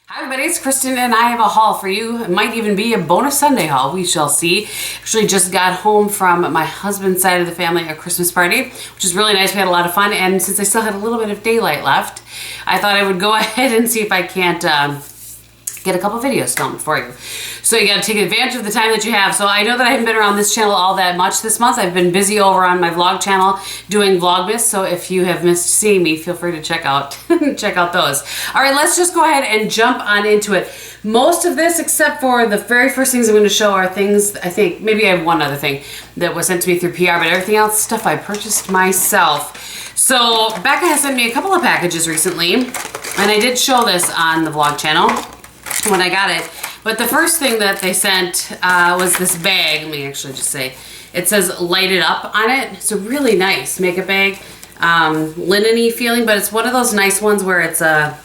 Hi everybody, it's Kristin and I have a haul for you. It might even be a bonus Sunday haul, we shall see. Actually just got home from my husband's side of the family, a Christmas party, which is really nice. We had a lot of fun, and since I still had a little bit of daylight left, I thought I would go ahead and see if I can't get a couple videos filmed for you. So you gotta take advantage of the time that you have. So I know that I haven't been around this channel all that much this month. I've been busy over on my vlog channel doing Vlogmas, so if you have missed seeing me, feel free to check out check out those. All right, let's just go ahead and jump on into it. Most of this, except for the very first things I'm gonna show, are things, I think, maybe I have one other thing that was sent to me through PR, but everything else, stuff I purchased myself. So Becca has sent me a couple of packages recently, and I did show this on the vlog channel when I got it. But the first thing that they sent was this bag. Let me actually just say, it says Light It Up on it. It's a really nice makeup bag, linen-y feeling, but it's one of those nice ones where it's a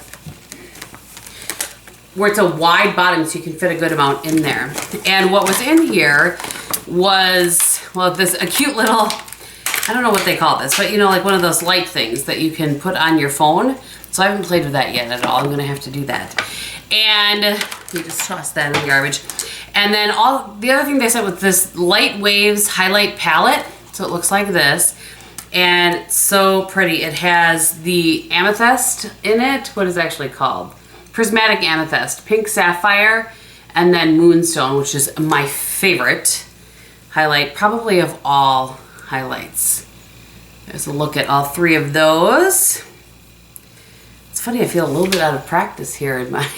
wide bottom, so you can fit a good amount in there. And what was in here was, well, a cute little, I don't know what they call this, but you know, like one of those light things that you can put on your phone. So I haven't played with that yet at all. I'm gonna have to do that. And we just toss that in the garbage. And then the other thing they sent was this Light Waves highlight palette. So it looks like this. And it's so pretty. It has the amethyst in it. What is it actually called? Prismatic amethyst, pink sapphire, and then moonstone, which is my favorite highlight, probably of all highlights. There's a look at all three of those. It's funny, I feel a little bit out of practice here in my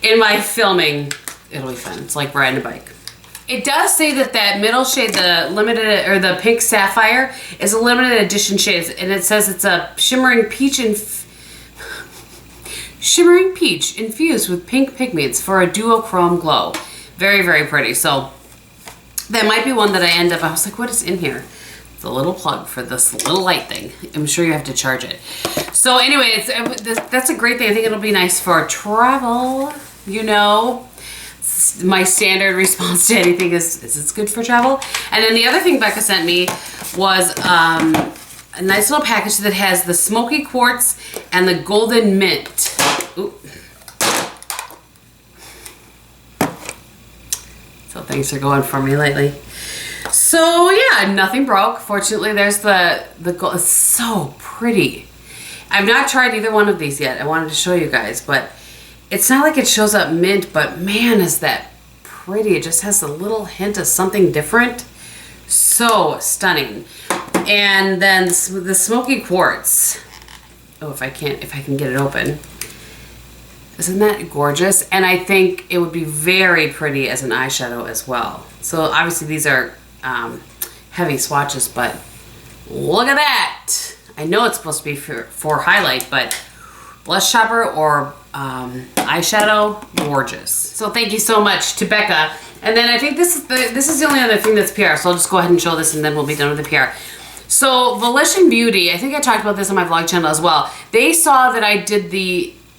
in my filming. It'll be fun. It's like riding a bike. It does say that that middle shade, the limited, or the pink sapphire, is a limited edition shade, and it says it's a shimmering peach infused with pink pigments for a duochrome glow. Very, very pretty. So that might be one that I end up, I was like, what is in here? It's a little plug for this little light thing. I'm sure you have to charge it. So anyway, that's a great thing. I think it'll be nice for travel, you know. My standard response to anything is it's good for travel. And then the other thing Becca sent me was a nice little package that has the smoky quartz and the golden mint. Ooh. So things are going for me lately. So yeah, nothing broke. Fortunately, there's the gold. It's so pretty. I've not tried either one of these yet. I wanted to show you guys, but it's not like it shows up mint, but man, is that pretty. It just has a little hint of something different. So stunning. And then the smoky quartz. Oh, if I can get it open. Isn't that gorgeous? And I think it would be very pretty as an eyeshadow as well. So obviously these are heavy swatches, but look at that. I know it's supposed to be for highlight, but blush shopper or eyeshadow, gorgeous. So thank you so much to Becca. And then I think this is the only other thing that's PR, so I'll just go ahead and show this and then we'll be done with the PR. So Volition Beauty, I think I talked about this on my vlog channel as well. They saw that I did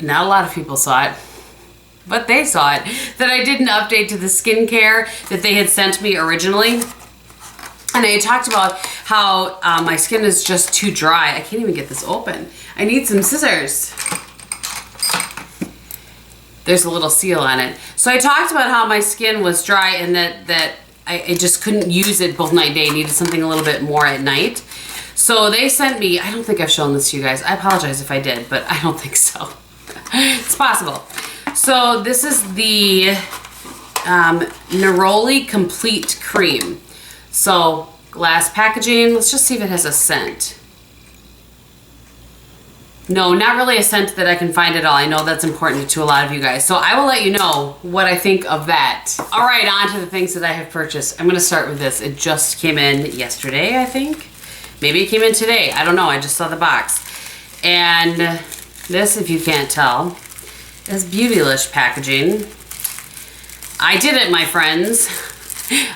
not a lot of people saw it, but they saw it, that I did an update to the skincare that they had sent me originally. And I talked about how my skin is just too dry. I can't even get this open. I need some scissors. There's a little seal on it. So I talked about how my skin was dry and that I just couldn't use it both night and day. I needed something a little bit more at night. So they sent me, I don't think I've shown this to you guys. I apologize if I did, but I don't think so. It's possible. So this is the Neroli Complete Cream. So glass packaging. Let's just see if it has a scent. No, not really a scent that I can find at all. I know that's important to a lot of you guys. So I will let you know what I think of that. All right, on to the things that I have purchased. I'm gonna start with this. It just came in yesterday, I think. Maybe it came in today. I don't know, I just saw the box. And this, if you can't tell, is Beautylish packaging. I did it, my friends.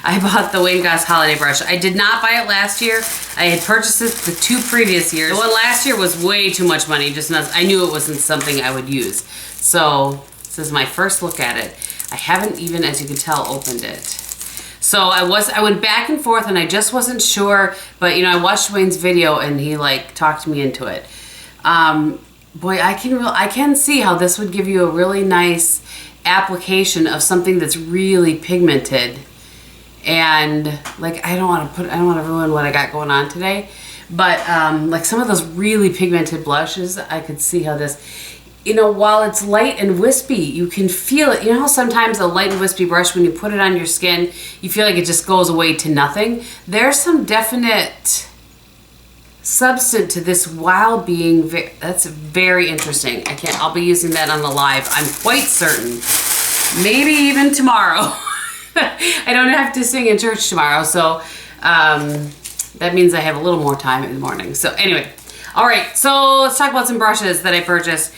I bought the Goss holiday brush. I did not buy it last year. I had purchased it the 2 previous years. The one last year was way too much money. Just nuts. I knew it wasn't something I would use. So this is my first look at it. I haven't even, as you can tell, opened it. So I went back and forth and I just wasn't sure, but you know, I watched Wayne's video and he like talked me into it. boy, I can see how this would give you a really nice application of something that's really pigmented. And like, I don't want to ruin what I got going on today, but like some of those really pigmented blushes, I could see how this, you know, while it's light and wispy, you can feel it. You know how sometimes a light and wispy brush, when you put it on your skin, you feel like it just goes away to nothing? There's some definite substance to this while being that's very interesting. I'll be using that on the live, I'm quite certain. Maybe even tomorrow. I don't have to sing in church tomorrow, so that means I have a little more time in the morning. So anyway, all right, so let's talk about some brushes that I purchased.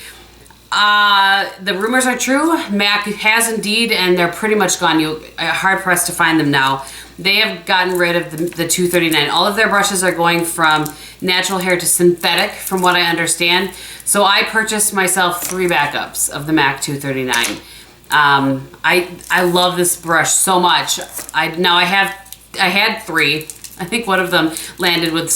The rumors are true. MAC has indeed, and they're pretty much gone. You are hard pressed to find them now. They have gotten rid of the $239. All of their brushes are going from natural hair to synthetic, from what I understand. So I purchased myself 3 backups of the MAC 239. I love this brush so much. I had 3. I think one of them landed with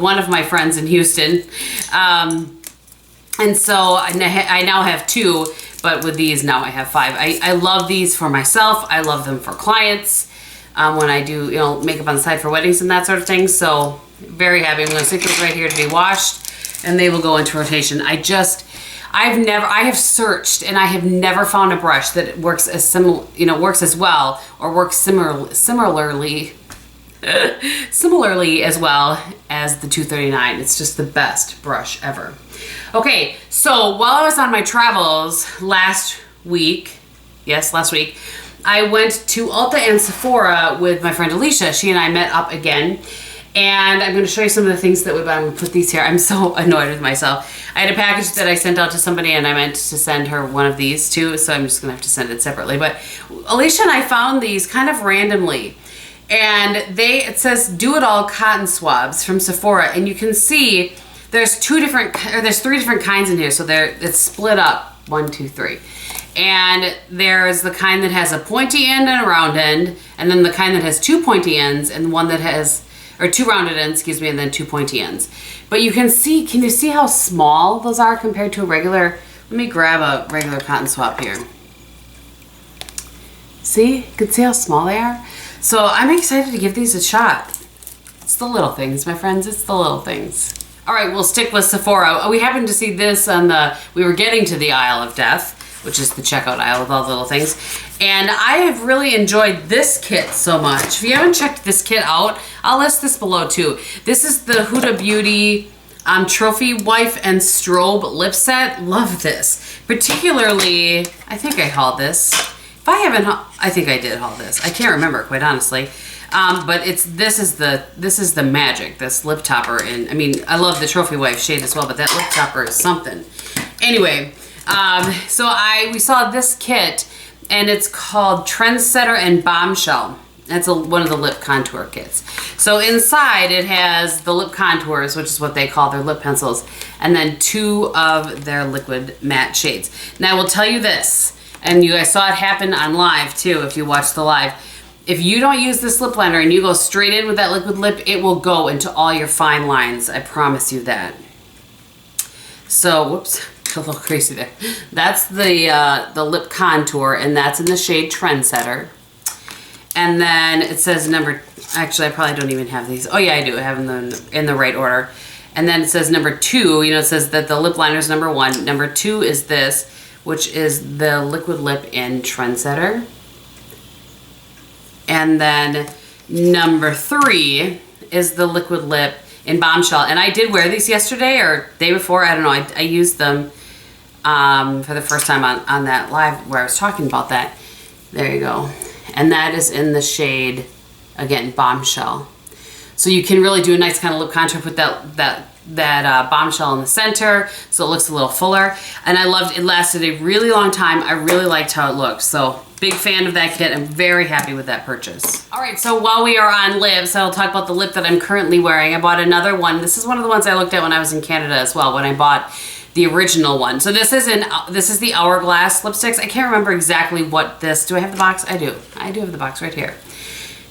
one of my friends in Houston. And so I now have 2, but with these now I have 5. I love these for myself. I love them for clients when I do, you know, makeup on the side for weddings and that sort of thing. So very happy. I'm going to stick those right here to be washed, and they will go into rotation. I have searched and I have never found a brush that works as works as well or works similarly as well as the 239. It's just the best brush ever. Okay, so while I was on my travels last week, I went to Ulta and Sephora with my friend Alicia. She and I met up again. And I'm going to show you some of the things that I'm going to put these here. I'm so annoyed with myself. I had a package that I sent out to somebody, and I meant to send her one of these too, so I'm just going to have to send it separately. But Alicia and I found these kind of randomly. And it says Do It All cotton swabs from Sephora, and you can see there's 3 different kinds in here. So it's split up 1, 2, 3. And there's the kind that has a pointy end and a round end, and then the kind that has 2 pointy ends, and one that has 2 rounded ends, excuse me, and then 2 pointy ends. But can you see how small those are compared to a regular? Let me grab a regular cotton swab here. See? You can see how small they are? So I'm excited to give these a shot. It's the little things, my friends. It's the little things. All right, we'll stick with Sephora. We happened to see this we were getting to the aisle of death, which is the checkout aisle with all the little things. And I have really enjoyed this kit so much. If you haven't checked this kit out, I'll list this below too. This is the Huda Beauty Trophy Wife and Strobe Lip Set. Love this. Particularly, I think I hauled this. If I haven't, I think I did haul this. I can't remember, quite honestly. But this is the magic, this lip topper. And I mean, I love the Trophy Wife shade as well, but that lip topper is something. Anyway, so we saw this kit, and it's called Trendsetter and Bombshell. That's one of the lip contour kits. So inside it has the lip contours, which is what they call their lip pencils, and then 2 of their liquid matte shades. Now I will tell you this, and you guys saw it happen on live too if you watched the live. If you don't use this lip liner and you go straight in with that liquid lip, it will go into all your fine lines. I promise you that. So, whoops. A little crazy there. That's the lip contour, and that's in the shade Trendsetter. And then it says actually I probably don't even have these. Oh yeah, I do. I have them in the right order. And then it says number 2, it says that the lip liner is number 1. Number 2 is this, which is the liquid lip in Trendsetter. And then number 3 is the liquid lip in Bombshell. And I did wear these yesterday or day before. I don't know. I used them for the first time on that live where I was talking about that. There you go. And that is in the shade, again, Bombshell. So you can really do a nice kind of lip contour, put that Bombshell in the center so it looks a little fuller. And I loved it. Lasted a really long time. I really liked how it looked. So big fan of that kit. I'm very happy with that purchase. All right, so while we are on lips, I'll talk about the lip that I'm currently wearing. I bought another one. This is one of the ones I looked at when I was in Canada as well, when I bought the original one. So this is the Hourglass lipsticks. I can't remember exactly what this, do I have the box? I do. I do have the box right here.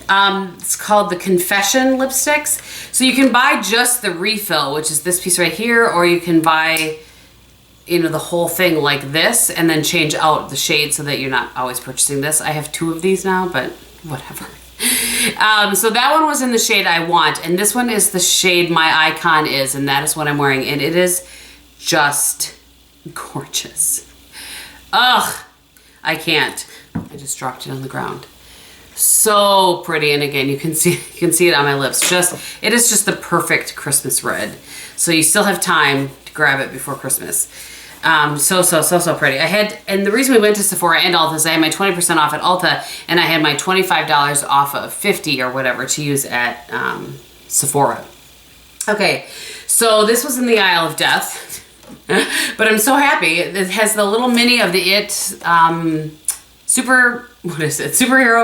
It's called the Confession lipsticks. So you can buy just the refill, which is this piece right here, or you can buy you know, the whole thing like this and then change out the shade so that you're not always purchasing this. I have 2 of these now, but whatever. So that one was in the shade I Want, and this one is the shade My Icon Is, and that is what I'm wearing, and it is just gorgeous. Ugh, I can't. I just dropped it on the ground. So pretty, and again, you can see it on my lips. It is just the perfect Christmas red. So you still have time to grab it before Christmas. So pretty. And the reason we went to Sephora and Ulta is I had my 20% off at Ulta, and I had my $25 off of 50 or whatever to use at Sephora. Okay, so this was in the Aisle of Death, but I'm so happy. It has the little mini of the superhero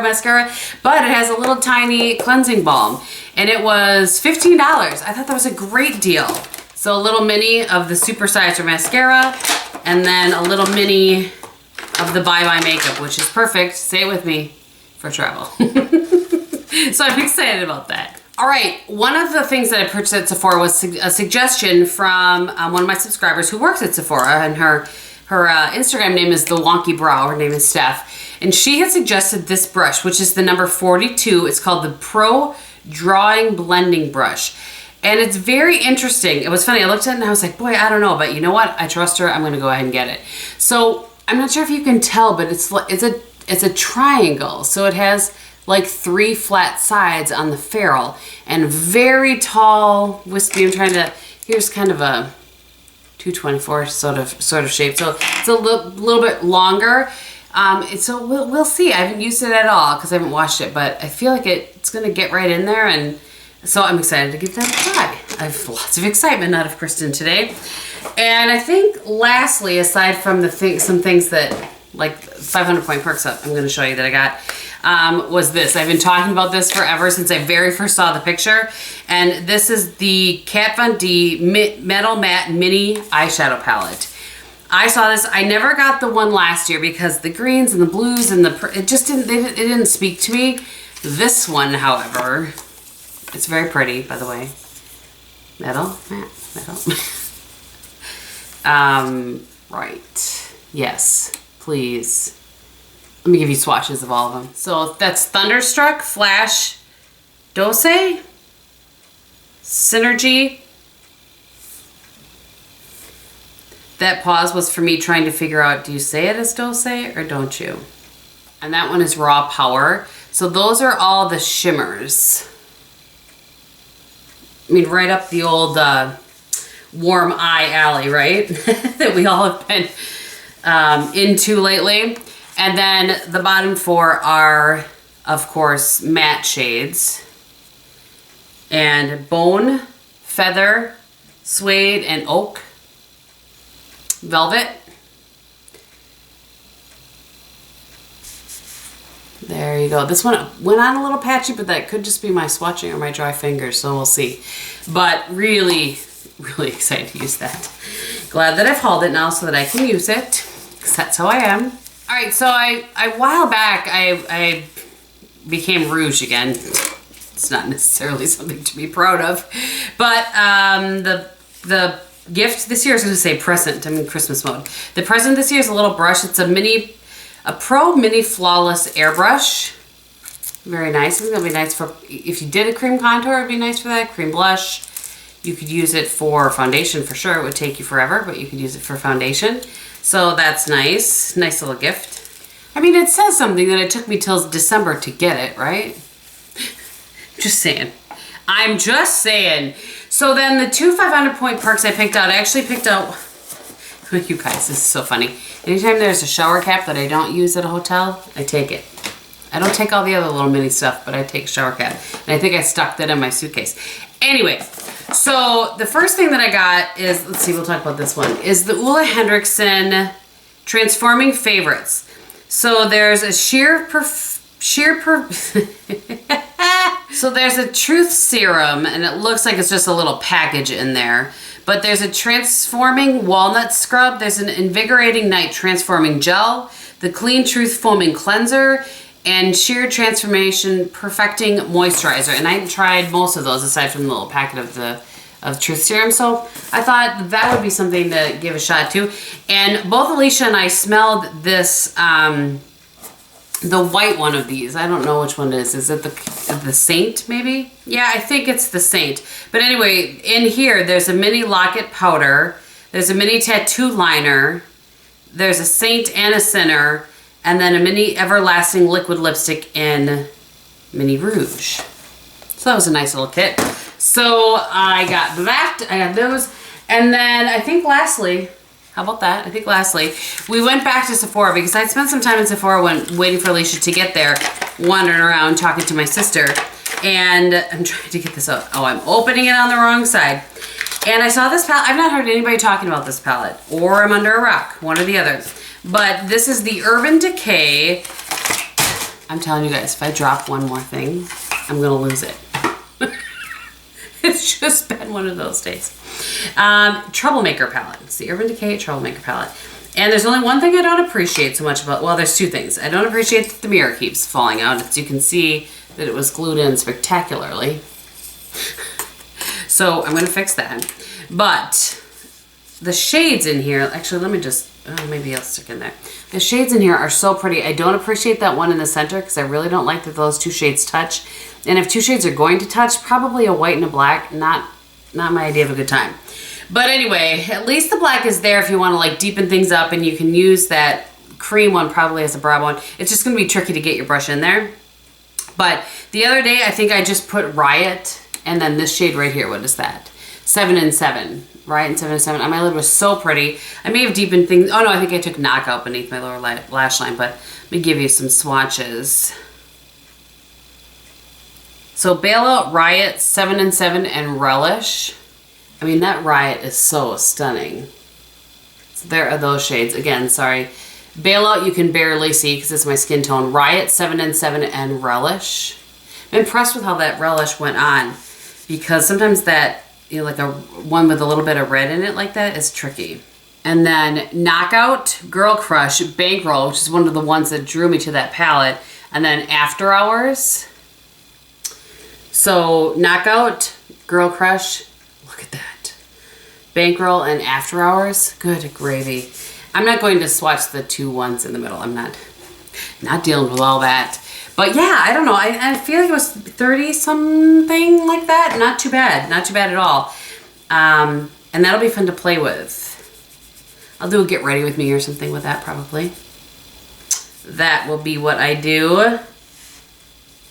mascara, but it has a little tiny cleansing balm, and it was $15. I thought that was a great deal. So a little mini of the supersizer mascara, and then a little mini of the Bye Bye makeup, which is perfect, say it with me, for travel. So I'm excited about that. All right, one of the things that I purchased at Sephora was a suggestion from one of my subscribers who works at Sephora, and her Instagram name is The Wonky Brow. Her name is Steph. And she had suggested this brush, which is the number 42. It's called the Pro Drawing Blending Brush. And it's very interesting. It was funny. I looked at it and I was like, boy, I don't know. But you know what? I trust her. I'm going to go ahead and get it. So I'm not sure if you can tell, but it's a triangle. So it has like 3 flat sides on the ferrule and very tall, wispy. Here's kind of a 224 sort of shape. So it's a little bit longer. So we'll see. I haven't used it at all because I haven't washed it, but I feel like it's going to get right in there, and so I'm excited to give that a try. I have lots of excitement out of Kristin today. And I think lastly, aside from some things that, like 500 point perks up, I'm going to show you that I got, was this. I've been talking about this forever since I very first saw the picture. And this is the Kat Von D Metal Matte Mini Eyeshadow Palette. I saw this. I never got the one last year because the greens and the blues and it didn't speak to me. This one, however, it's very pretty, by the way. Metal. Right. Yes, please. Let me give you swatches of all of them. So that's Thunderstruck, Flash, Dose, Synergy. That pause was for me trying to figure out, do you say it as Dose or don't you? And that one is Raw Power. So those are all the shimmers. I mean, right up the old warm eye alley, right? That we all have been into lately. And then the bottom 4 are, of course, matte shades. And Bone, Feather, Suede, and Oak. Velvet. There you go. This one went on a little patchy, but that could just be my swatching or my dry fingers, so we'll see. But really, really excited to use that. Glad that I've hauled it now so that I can use it, because that's how I am. All right, so a while back, I became rouge again. It's not necessarily something to be proud of, but the gift this year, is going to say present. I'm in Christmas mode. The present this year is a little brush. It's a Pro Mini Flawless Airbrush. Very nice. It's going to be nice for, if you did a cream contour, it'd be nice for that. Cream blush. You could use it for foundation for sure. It would take you forever, but you could use it for foundation. So that's nice. Nice little gift. I mean, it says something that it took me till December to get it, right? Just saying. I'm just saying. So then the 2 500 point perks I picked out, I actually picked out, you guys, this is so funny. Anytime there's a shower cap that I don't use at a hotel, I take it. I don't take all the other little mini stuff, but I take shower cap. And I think I stuck that in my suitcase. Anyway, so the first thing that I got is, let's see, we'll talk about this one, is the Ole Henriksen Transforming Favorites. So there's a so there's a Truth Serum, and it looks like it's just a little package in there. But there's a Transforming Walnut Scrub. There's an Invigorating Night Transforming Gel, the Clean Truth Foaming Cleanser, and Sheer Transformation Perfecting Moisturizer. And I tried most of those aside from the little packet of of truth serum. So I thought that would be something to give a shot to. And both Alicia and I smelled this, the white one of these. I don't know which one it is. Is it the Saint maybe? Yeah, I think it's the Saint. But anyway, in here, there's a mini locket powder. There's a mini tattoo liner. There's a Saint and a Sinner. And then a mini everlasting liquid lipstick in mini rouge. So that was a nice little kit. So I got that. I got those. And then I think lastly, how about that? I think lastly, we went back to Sephora because I'd spent some time in Sephora when waiting for Alicia to get there, wandering around talking to my sister. And I'm trying to get this out. Oh, I'm opening it on the wrong side. And I saw this palette. I've not heard anybody talking about this palette, or I'm under a rock, one or the other. But this is the Urban Decay. I'm telling you guys, if I drop one more thing, I'm gonna lose it. It's just been one of those days. Troublemaker palette. It's the Urban Decay Troublemaker palette. And there's only one thing I don't appreciate so much about, well, there's two things. I don't appreciate that the mirror keeps falling out. As you can see that it was glued in spectacularly. So I'm gonna fix that. But the shades in here, actually let me just, maybe I'll stick in there. The shades in here are so pretty. I don't appreciate that one in the center because I really don't like that those two shades touch. And if two shades are going to touch, probably a white and a black, not my idea of a good time. But anyway, at least the black is there if you want to like deepen things up, and you can use that cream one probably as a brow one. It's just going to be tricky to get your brush in there. But the other day, I think I just put Riot and then this shade right here. What is that? 7 and 7. Riot and 7 and 7. My lid was so pretty. I may have deepened things. Oh no, I think I took Knockout beneath my lower lash line, but let me give you some swatches. So Bailout, Riot, 7 and 7, and Relish. I mean, that Riot is so stunning. So there are those shades. Again, sorry. Bailout you can barely see because it's my skin tone. Riot, 7 and 7, and Relish. I'm impressed with how that Relish went on because sometimes that, you know, like a one with a little bit of red in it like that is tricky. And then Knockout, Girl Crush, Bankroll, which is one of the ones that drew me to that palette. And then After Hours. So Knockout, Girl Crush, look at that. Bankroll and After Hours, good gravy. I'm not going to swatch the two ones in the middle. I'm not dealing with all that. But yeah, I don't know. I feel like it was 30 something like that. Not too bad. Not too bad at all. And that'll be fun to play with. I'll do a get ready with me or something with that probably. That will be what I do.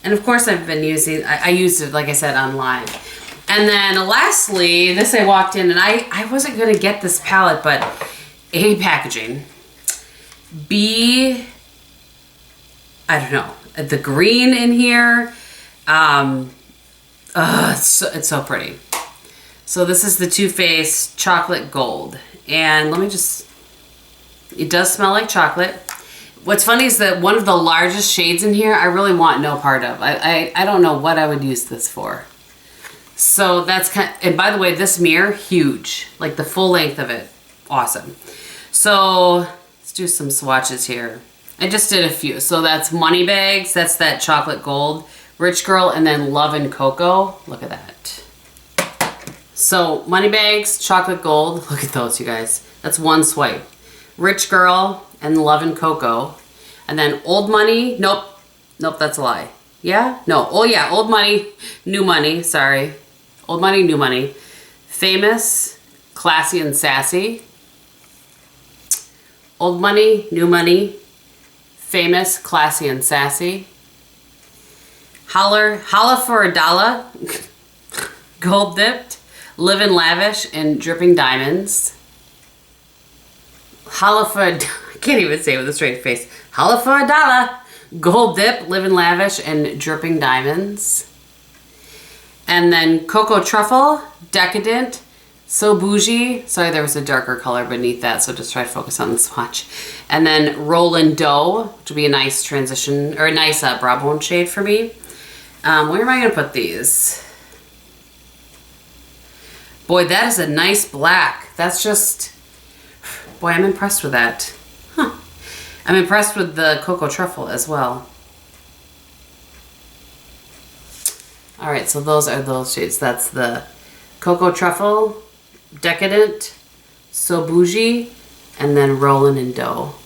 And of course I've been using, I used it, like I said, online. And then lastly, this I walked in and I wasn't going to get this palette, but A, packaging. B, I don't know, the green in here. It's so pretty. So this is the Too Faced Chocolate Gold. And let me just, it does smell like chocolate. What's funny is that one of the largest shades in here, I really want no part of. I don't know what I would use this for. So that's kind of, and by the way, this mirror, huge. Like the full length of it, awesome. So let's do some swatches here. I just did a few. So that's Moneybags, that's that chocolate gold, Rich Girl, and then Love and Cocoa. Look at that. So Moneybags, chocolate gold, look at those, you guys. That's one swipe. Rich Girl and Love and Cocoa. And then Old Money, nope, that's a lie. Yeah? No, oh yeah, Old Money, New Money, sorry. Old Money, New Money. Famous, Classy and Sassy. Old Money, New Money. Famous, Classy and Sassy. Holla for a Dollar. Gold Dipped. Live in Lavish and Dripping Diamonds. Holla for a, I can't even say it with a straight face. Holla for a Dollar. Gold Dip, Live in Lavish, and Dripping Diamonds. And then Cocoa Truffle, Decadent, So Bougie. Sorry, there was a darker color beneath that, so just try to focus on the swatch. And then Rollin' Dough, which would be a nice transition, or a nice brow bone shade for me. Where am I going to put these? Boy, that is a nice black. That's just, boy, I'm impressed with that. Huh. I'm impressed with the Cocoa Truffle as well. All right, so those are those shades. That's the Cocoa Truffle, Decadent, So Bougie, and then Rollin' in Dough.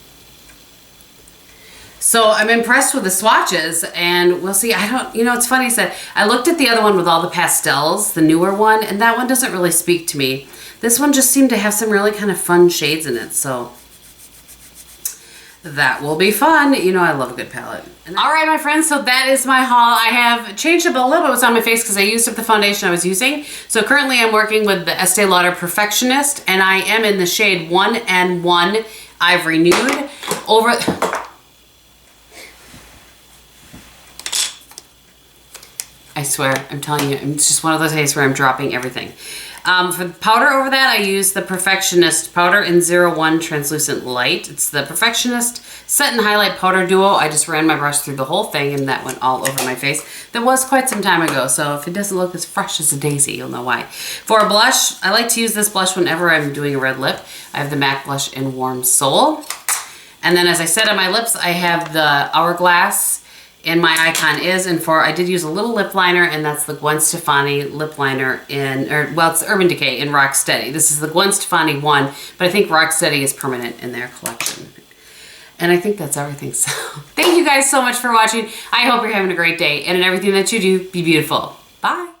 So I'm impressed with the swatches, and we'll see. It's funny you said, I looked at the other one with all the pastels, the newer one, and that one doesn't really speak to me. This one just seemed to have some really kind of fun shades in it, so that will be fun. You know I love a good palette. All right, my friends, so that is my haul. I have changed up a little bit what's on my face because I used up the foundation I was using. So currently I'm working with the Estee Lauder Perfectionist, and I am in the shade 1N1 Ivory Nude. I swear, I'm telling you, it's just one of those days where I'm dropping everything. For the powder over that, I use the Perfectionist powder in 01 Translucent Light. It's the Perfectionist Set and Highlight Powder Duo. I just ran my brush through the whole thing, and that went all over my face. That was quite some time ago, so if it doesn't look as fresh as a daisy, you'll know why. For a blush, I like to use this blush whenever I'm doing a red lip. I have the MAC blush in Warm Soul. And then, as I said on my lips, I have the Hourglass in my Icon Is, and I did use a little lip liner, and that's the Gwen Stefani lip liner it's the Urban Decay in Rocksteady. This is the Gwen Stefani one, but I think Rocksteady is permanent in their collection. And I think that's everything. So thank you guys so much for watching. I hope you're having a great day, and in everything that you do, be beautiful. Bye.